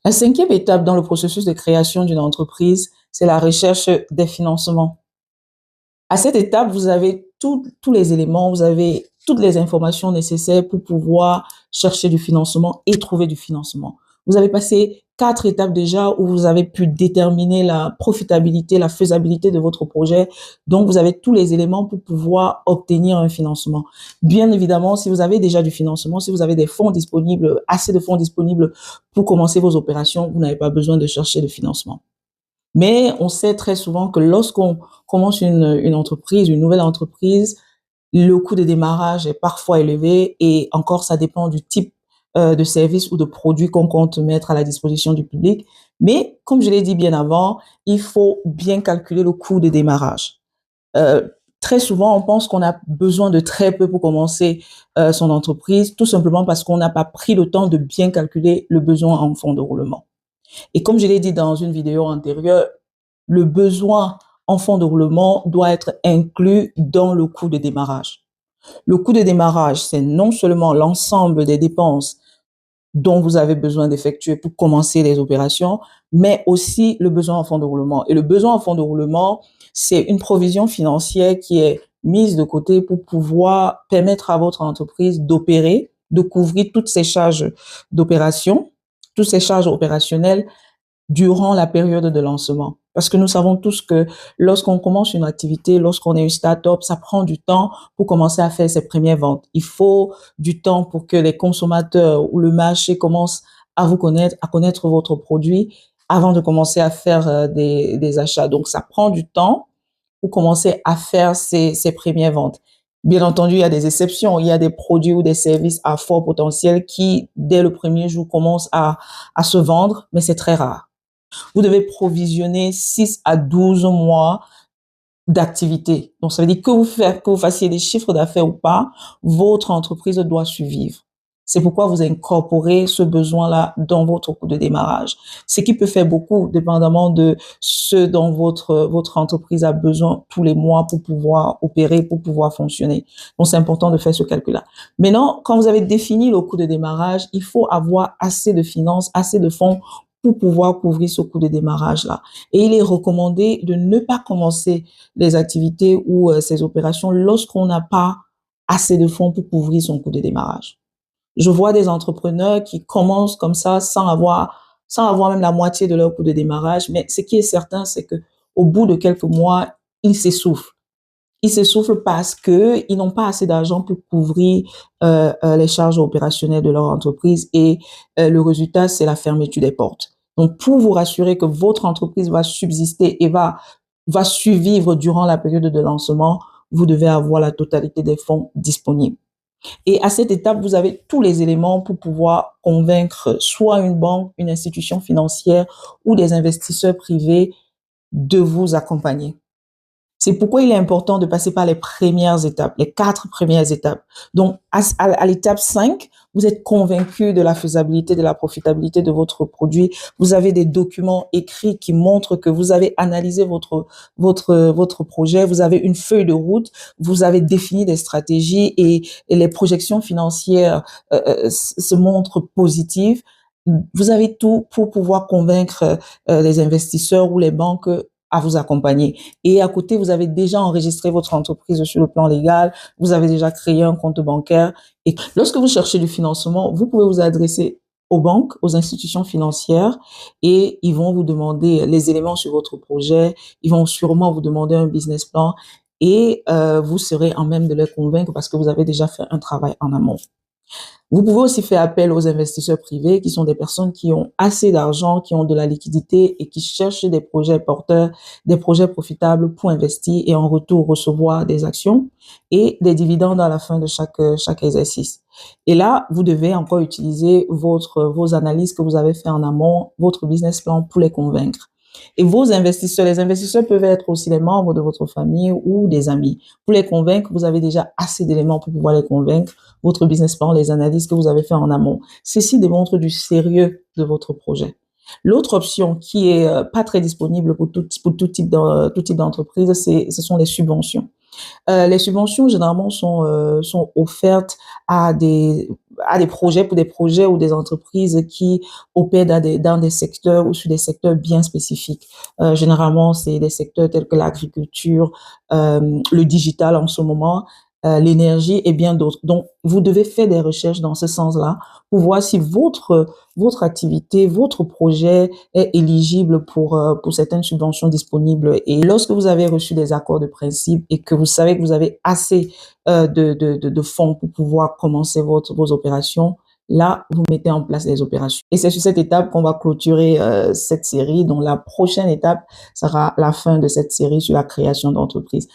La cinquième étape dans le processus de création d'une entreprise, c'est la recherche des financements. À cette étape, vous avez tous les éléments, vous avez toutes les informations nécessaires pour pouvoir chercher du financement et trouver du financement. Vous avez passé 4 étapes déjà où vous avez pu déterminer la profitabilité, la faisabilité de votre projet. Donc, vous avez tous les éléments pour pouvoir obtenir un financement. Bien évidemment, si vous avez déjà du financement, si vous avez des fonds disponibles, assez de fonds disponibles pour commencer vos opérations, vous n'avez pas besoin de chercher de financement. Mais on sait très souvent que lorsqu'on commence une entreprise, une nouvelle entreprise, le coût de démarrage est parfois élevé et encore ça dépend du type de service ou de produit qu'on compte mettre à la disposition du public. Mais comme je l'ai dit bien avant, il faut bien calculer le coût de démarrage. Très souvent, on pense qu'on a besoin de très peu pour commencer son entreprise, tout simplement parce qu'on n'a pas pris le temps de bien calculer le besoin en fonds de roulement. Et comme je l'ai dit dans une vidéo antérieure, le besoin en fonds de roulement doit être inclus dans le coût de démarrage. Le coût de démarrage, c'est non seulement l'ensemble des dépenses dont vous avez besoin d'effectuer pour commencer les opérations, mais aussi le besoin en fonds de roulement. Et le besoin en fonds de roulement, c'est une provision financière qui est mise de côté pour pouvoir permettre à votre entreprise d'opérer, de couvrir toutes ces charges d'opération, toutes ces charges opérationnelles durant la période de lancement. Parce que nous savons tous que lorsqu'on commence une activité, lorsqu'on est une start-up, ça prend du temps pour commencer à faire ses premières ventes. Il faut du temps pour que les consommateurs ou le marché commencent à vous connaître, à connaître votre produit avant de commencer à faire des achats. Donc, ça prend du temps pour commencer à faire ces premières ventes. Bien entendu, il y a des exceptions. Il y a des produits ou des services à fort potentiel qui, dès le premier jour, commencent à se vendre, mais c'est très rare. Vous devez provisionner 6 à 12 mois d'activité. Donc, ça veut dire que vous fassiez des chiffres d'affaires ou pas, votre entreprise doit survivre. C'est pourquoi vous incorporez ce besoin-là dans votre coût de démarrage. Ce qui peut faire beaucoup, dépendamment de ce dont votre entreprise a besoin tous les mois pour pouvoir opérer, pour pouvoir fonctionner. Donc, c'est important de faire ce calcul-là. Maintenant, quand vous avez défini le coût de démarrage, il faut avoir assez de finances, assez de fonds pour pouvoir couvrir ce coût de démarrage-là. Et il est recommandé de ne pas commencer les activités ou ces opérations lorsqu'on n'a pas assez de fonds pour couvrir son coût de démarrage. Je vois des entrepreneurs qui commencent comme ça sans avoir même la moitié de leur coût de démarrage, mais ce qui est certain, c'est que au bout de quelques mois, ils s'essoufflent. Ils s'essoufflent parce qu'ils n'ont pas assez d'argent pour couvrir les charges opérationnelles de leur entreprise et le résultat, c'est la fermeture des portes. Donc, pour vous rassurer que votre entreprise va subsister et va survivre durant la période de lancement, vous devez avoir la totalité des fonds disponibles. Et à cette étape, vous avez tous les éléments pour pouvoir convaincre soit une banque, une institution financière ou des investisseurs privés de vous accompagner. C'est pourquoi il est important de passer par les premières étapes, les 4 premières étapes. Donc, à l'étape 5, vous êtes convaincu de la faisabilité, de la profitabilité de votre produit. Vous avez des documents écrits qui montrent que vous avez analysé votre projet. Vous avez une feuille de route. Vous avez défini des stratégies et les projections financières se montrent positives. Vous avez tout pour pouvoir convaincre les investisseurs ou les banques à vous accompagner. Et à côté, vous avez déjà enregistré votre entreprise sur le plan légal, vous avez déjà créé un compte bancaire. Et lorsque vous cherchez du financement, vous pouvez vous adresser aux banques, aux institutions financières, et ils vont vous demander les éléments sur votre projet, ils vont sûrement vous demander un business plan, et vous serez en même de les convaincre parce que vous avez déjà fait un travail en amont. Vous pouvez aussi faire appel aux investisseurs privés qui sont des personnes qui ont assez d'argent, qui ont de la liquidité et qui cherchent des projets porteurs, des projets profitables pour investir et en retour recevoir des actions et des dividendes à la fin de chaque exercice. Et là, vous devez encore utiliser vos analyses que vous avez fait en amont, votre business plan pour les convaincre. Et vos investisseurs, les investisseurs peuvent être aussi les membres de votre famille ou des amis. Pour les convaincre, vous avez déjà assez d'éléments pour pouvoir les convaincre, votre business plan, les analyses que vous avez fait en amont. Ceci démontre du sérieux de votre projet. L'autre option qui est pas très disponible pour tout type d'entreprise, ce sont les subventions. Les subventions généralement sont offertes à des à des projets, pour des projets ou des entreprises qui opèrent dans des secteurs ou sur des secteurs bien spécifiques. Généralement, c'est des secteurs tels que l'agriculture, le digital en ce moment, l'énergie et bien d'autres. Donc, vous devez faire des recherches dans ce sens-là pour voir si votre activité, votre projet est éligible pour certaines subventions disponibles. Et lorsque vous avez reçu des accords de principe et que vous savez que vous avez assez de fonds pour pouvoir commencer vos opérations, là, vous mettez en place les opérations. Et c'est sur cette étape qu'on va clôturer cette série. Donc, la prochaine étape sera la fin de cette série sur la création d'entreprise.